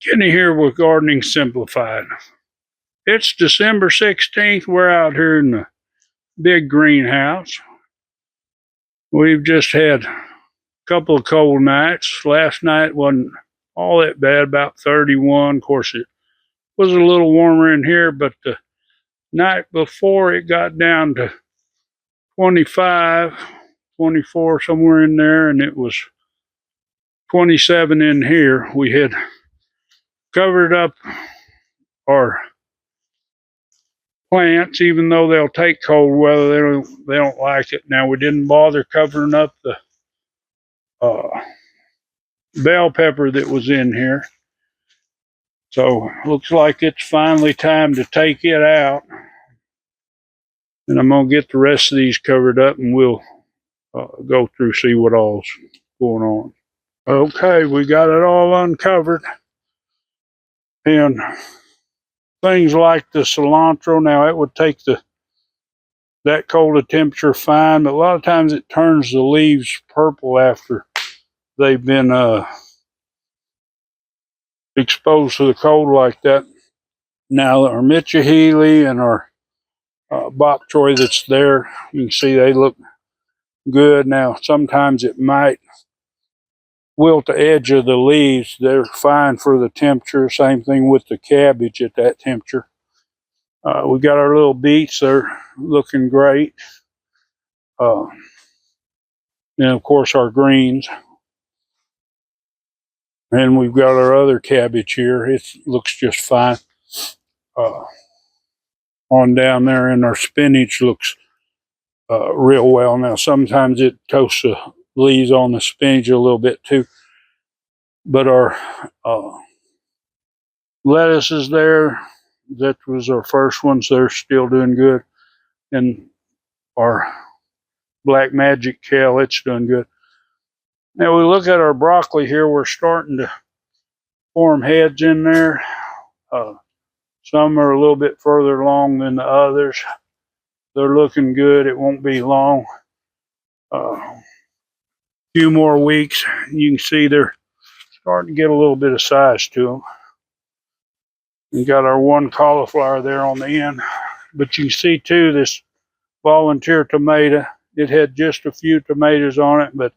Kenny here with Gardening Simplified. It's December 16th. We're out here in the big greenhouse. We've just had a couple of cold nights. Last night wasn't all that bad, about 31. Of course, it was a little warmer in here, but the night before it got down to 25, 24, somewhere in there, and it was 27 in here. We had covered up our plants, even though they'll take cold weather, they don't like it. Now we didn't bother covering up the uh, bell pepper that was in here, so looks like it's finally time to take it out. And I'm gonna get the rest of these covered up, and we'll go through see what all's going on. Okay, we got it all uncovered, and things like the cilantro. Now it would take that cold a temperature fine, but a lot of times it turns the leaves purple after they've been exposed to the cold like that. Now our Mitchahili and our bok choy that's there, you can see they look good. Now sometimes it might wilt the edge of the leaves. They're fine for the temperature. Same thing with the cabbage at that temperature. We got our little beets. They're looking great. And of course our greens. And we've got our other cabbage here. It looks just fine. On down there, and our spinach looks real well. Now sometimes it toasts the leaves on the spinach a little bit too. But our lettuce is there. That was our first ones. They're still doing good. And our black magic kale, it's doing good. Now we look at our broccoli here. We're starting to form heads in there. Some are a little bit further along than the others. They're looking good. It won't be long. Few more weeks. You can see they're starting to get a little bit of size to them. We got our one cauliflower there on the end. But you can see too, this volunteer tomato, it had just a few tomatoes on it, but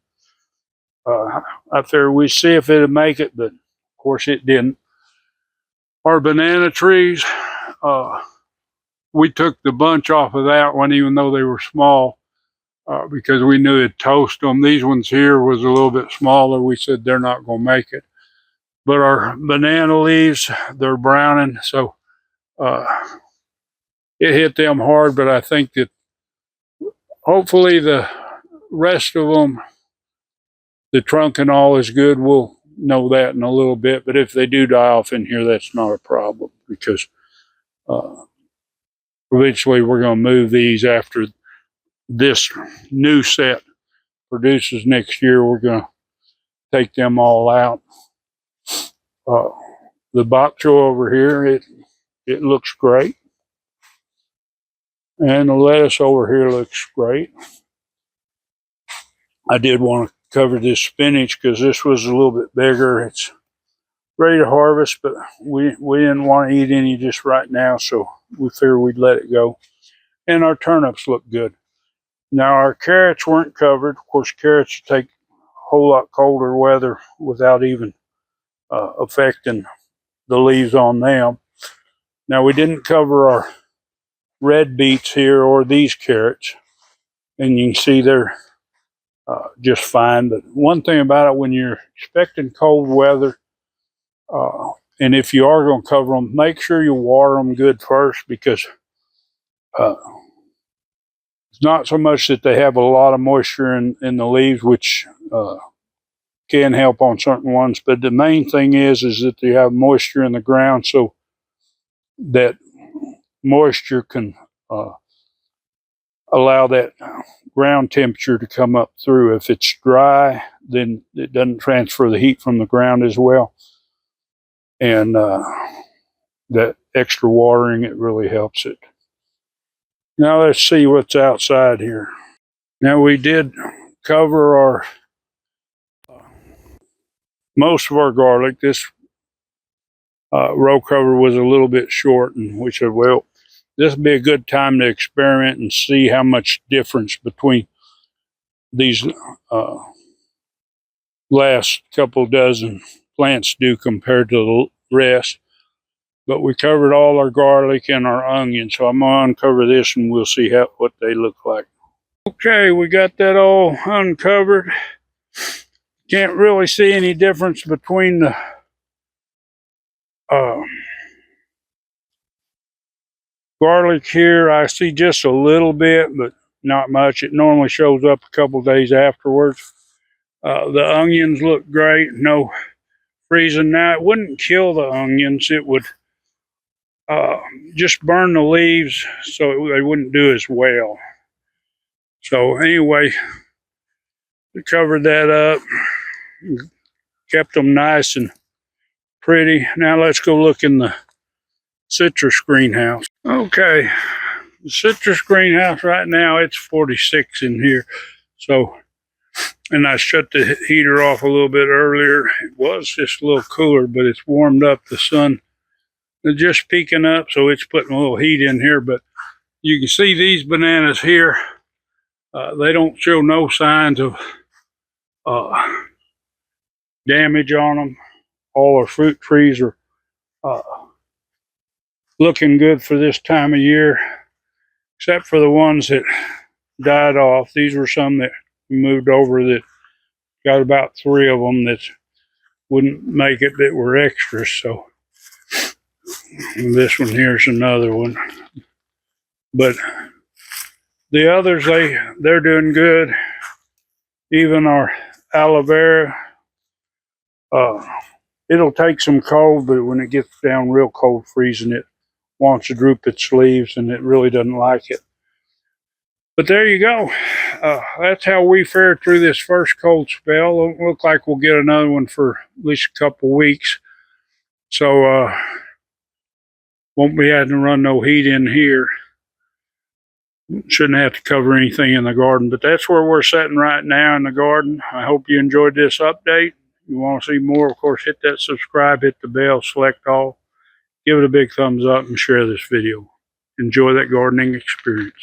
I figured we'd see if it'd make it, but of course it didn't. Our banana trees, we took the bunch off of that one, even though they were small, because we knew it'd toast them. These ones here was a little bit smaller. We said they're not going to make it. But our banana leaves, they're browning, so it hit them hard. But I think that hopefully the rest of them, the trunk and all is good. We'll know that in a little bit. But if they do die off in here, that's not a problem, because eventually we're going to move these after this new set produces next year. We're going to take them all out. The bok choy over here, it looks great. And the lettuce over here looks great. I did want to cover this spinach because this was a little bit bigger. It's ready to harvest, but we didn't want to eat any just right now, so we figured we'd let it go. And our turnips look good. Now our carrots weren't covered. Of course, carrots take a whole lot colder weather without even affecting the leaves on them. Now we didn't cover our red beets here or these carrots, and you can see they're just fine. But one thing about it, when you're expecting cold weather, and if you are going to cover them, make sure you water them good first, because it's not so much that they have a lot of moisture in the leaves, which can help on certain ones, but the main thing is that they have moisture in the ground, so that moisture can allow that ground temperature to come up through. If it's dry, then it doesn't transfer the heat from the ground as well. And that extra watering, it really helps it. Now let's see what's outside here. Now we did cover our most of our garlic. This row cover was a little bit short, and we said, well, this would be a good time to experiment and see how much difference between these last couple dozen plants do compared to the rest. But we covered all our garlic and our onion, so I'm gonna uncover this and we'll see what they look like. Okay, we got that all uncovered. Can't really see any difference between the garlic here. I see just a little bit, but not much. It normally shows up a couple days afterwards. The onions look great, no freezing. Now, it wouldn't kill the onions. It would just burn the leaves so they wouldn't do as well. So anyway, we covered that up, kept them nice and pretty. Now let's go look in the citrus greenhouse. Okay, the citrus greenhouse right now, it's 46 in here. So, and I shut the heater off a little bit earlier. It was just a little cooler, but it's warmed up. The sun is just peeking up, so it's putting a little heat in here. But you can see these bananas here. They don't show no signs of damage on them. All our fruit trees are looking good for this time of year, except for the ones that died off. These were some that we moved over that got about 3 of them that wouldn't make it, that were extras. So and this one here is another one. But the others, they're doing good. Even our aloe vera, it'll take some cold, but when it gets down real cold, freezing, it wants to droop its leaves, and it really doesn't like it. But there you go. That's how we fared through this first cold spell. Don't look like we'll get another one for at least a couple weeks. So won't be having to run no heat in here. Shouldn't have to cover anything in the garden. But that's where we're sitting right now in the garden. I hope you enjoyed this update. If you want to see more, of course, hit that subscribe, hit the bell, select all. Give it a big thumbs up and share this video. Enjoy that gardening experience.